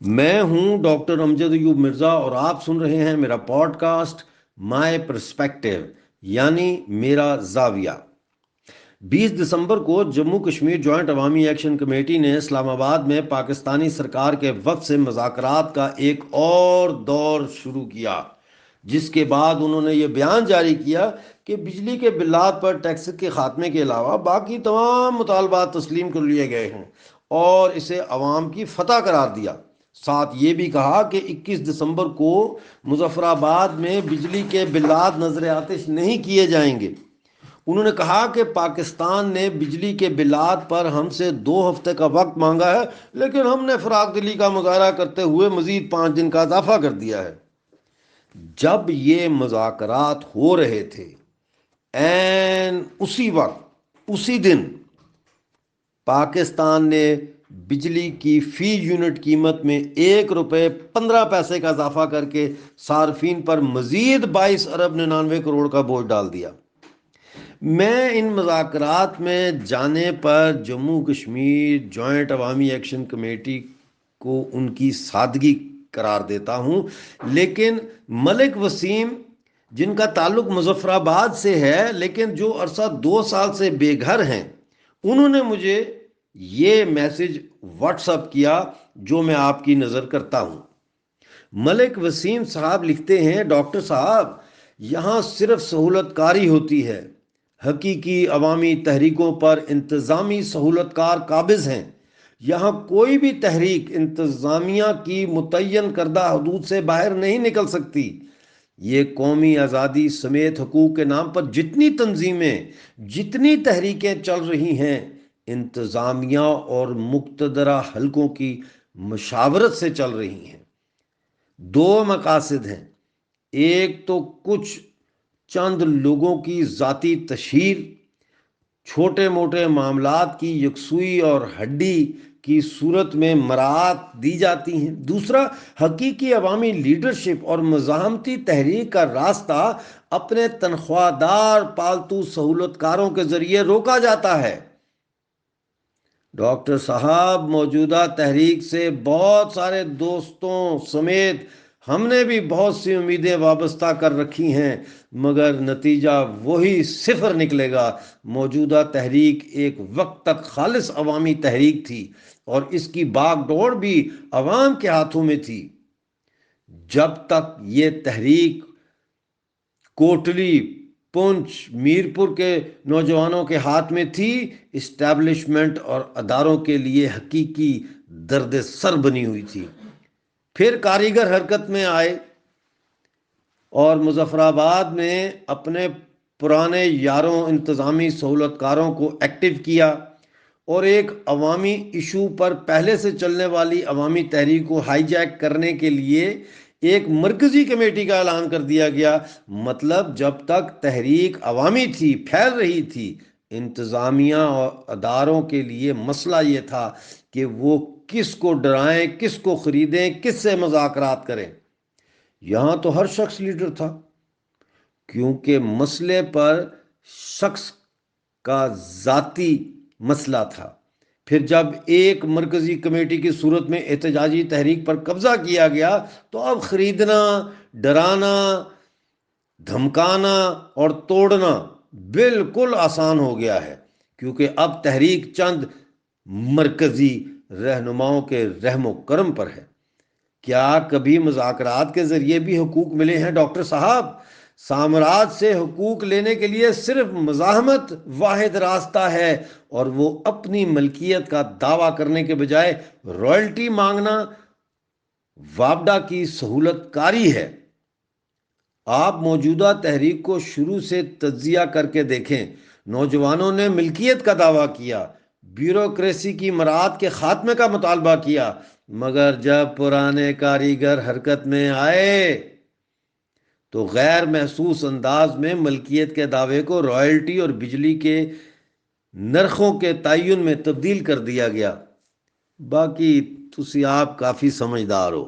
میں ہوں ڈاکٹر امجد ایوب مرزا اور آپ سن رہے ہیں میرا پوڈ کاسٹ مائی پرسپیکٹیو، یعنی میرا زاویہ۔ 20 دسمبر کو جموں کشمیر جوائنٹ عوامی ایکشن کمیٹی نے اسلام آباد میں پاکستانی سرکار کے وفد سے مذاکرات کا ایک اور دور شروع کیا، جس کے بعد انہوں نے یہ بیان جاری کیا کہ بجلی کے بلات پر ٹیکس کے خاتمے کے علاوہ باقی تمام مطالبات تسلیم کر لیے گئے ہیں اور اسے عوام کی فتح قرار دیا۔ ساتھ یہ بھی کہا کہ 21 دسمبر کو مظفر آباد میں بجلی کے بلات نظر آتش نہیں کیے جائیں گے۔ انہوں نے کہا کہ پاکستان نے بجلی کے بلات پر ہم سے 2 ہفتے کا وقت مانگا ہے، لیکن ہم نے فراخ دلی کا مظاہرہ کرتے ہوئے مزید 5 دن کا اضافہ کر دیا ہے۔ جب یہ مذاکرات ہو رہے تھے، اسی وقت اسی دن پاکستان نے بجلی کی فی یونٹ قیمت میں 1 روپے 15 پیسے کا اضافہ کر کے صارفین پر مزید 22 ارب 99 کروڑ کا بوجھ ڈال دیا۔ میں ان مذاکرات میں جانے پر جموں کشمیر جوائنٹ عوامی ایکشن کمیٹی کو ان کی سادگی قرار دیتا ہوں، لیکن ملک وسیم، جن کا تعلق مظفر آباد سے ہے لیکن جو عرصہ 2 سال سے بے گھر ہیں، انہوں نے مجھے یہ میسج واٹس اپ کیا جو میں آپ کی نظر کرتا ہوں۔ ملک وسیم صاحب لکھتے ہیں، ڈاکٹر صاحب، یہاں صرف سہولت کاری ہوتی ہے، حقیقی عوامی تحریکوں پر انتظامی سہولت کار قابض ہیں۔ یہاں کوئی بھی تحریک انتظامیہ کی متعین کردہ حدود سے باہر نہیں نکل سکتی۔ یہ قومی آزادی سمیت حقوق کے نام پر جتنی تنظیمیں، جتنی تحریکیں چل رہی ہیں، انتظامیہ اور مقتدرہ حلقوں کی مشاورت سے چل رہی ہیں۔ 2 مقاصد ہیں: ایک تو کچھ چند لوگوں کی ذاتی تشہیر، چھوٹے موٹے معاملات کی یکسوئی اور ہڈی کی صورت میں مراعات دی جاتی ہیں۔ دوسرا، حقیقی عوامی لیڈرشپ اور مزاحمتی تحریک کا راستہ اپنے تنخواہ دار پالتو سہولت کاروں کے ذریعے روکا جاتا ہے۔ ڈاکٹر صاحب، موجودہ تحریک سے بہت سارے دوستوں سمیت ہم نے بھی بہت سی امیدیں وابستہ کر رکھی ہیں، مگر نتیجہ وہی صفر نکلے گا۔ موجودہ تحریک ایک وقت تک خالص عوامی تحریک تھی اور اس کی باغ ڈور بھی عوام کے ہاتھوں میں تھی۔ جب تک یہ تحریک کوٹلی، پونچھ، میرپور کے نوجوانوں کے ہاتھ میں تھی، اسٹیبلشمنٹ اور اداروں کے لیے حقیقی درد سر بنی ہوئی تھی۔ پھر کاریگر حرکت میں آئے اور مظفر آباد میں اپنے پرانے یاروں انتظامی سہولت کاروں کو ایکٹیو کیا اور ایک عوامی ایشو پر پہلے سے چلنے والی عوامی تحریک کو ہائی جیک کرنے کے لیے ایک مرکزی کمیٹی کا اعلان کر دیا گیا۔ مطلب جب تک تحریک عوامی تھی، پھیل رہی تھی، انتظامیہ اور اداروں کے لیے مسئلہ یہ تھا کہ وہ کس کو ڈرائیں، کس کو خریدیں، کس سے مذاکرات کریں۔ یہاں تو ہر شخص لیڈر تھا، کیونکہ مسئلے پر شخص کا ذاتی مسئلہ تھا۔ پھر جب ایک مرکزی کمیٹی کی صورت میں احتجاجی تحریک پر قبضہ کیا گیا تو اب خریدنا، ڈرانا، دھمکانا اور توڑنا بالکل آسان ہو گیا ہے، کیونکہ اب تحریک چند مرکزی رہنماؤں کے رحم و کرم پر ہے۔ کیا کبھی مذاکرات کے ذریعے بھی حقوق ملے ہیں ڈاکٹر صاحب؟ سامراج سے حقوق لینے کے لیے صرف مزاحمت واحد راستہ ہے، اور وہ اپنی ملکیت کا دعویٰ کرنے کے بجائے رائلٹی مانگنا وابڈا کی سہولت کاری ہے۔ آپ موجودہ تحریک کو شروع سے تجزیہ کر کے دیکھیں۔ نوجوانوں نے ملکیت کا دعویٰ کیا، بیوروکریسی کی مراعات کے خاتمے کا مطالبہ کیا، مگر جب پرانے کاریگر حرکت میں آئے تو غیر محسوس انداز میں ملکیت کے دعوے کو رائلٹی اور بجلی کے نرخوں کے تعین میں تبدیل کر دیا گیا۔ باقی تسی آپ کافی سمجھدار ہو۔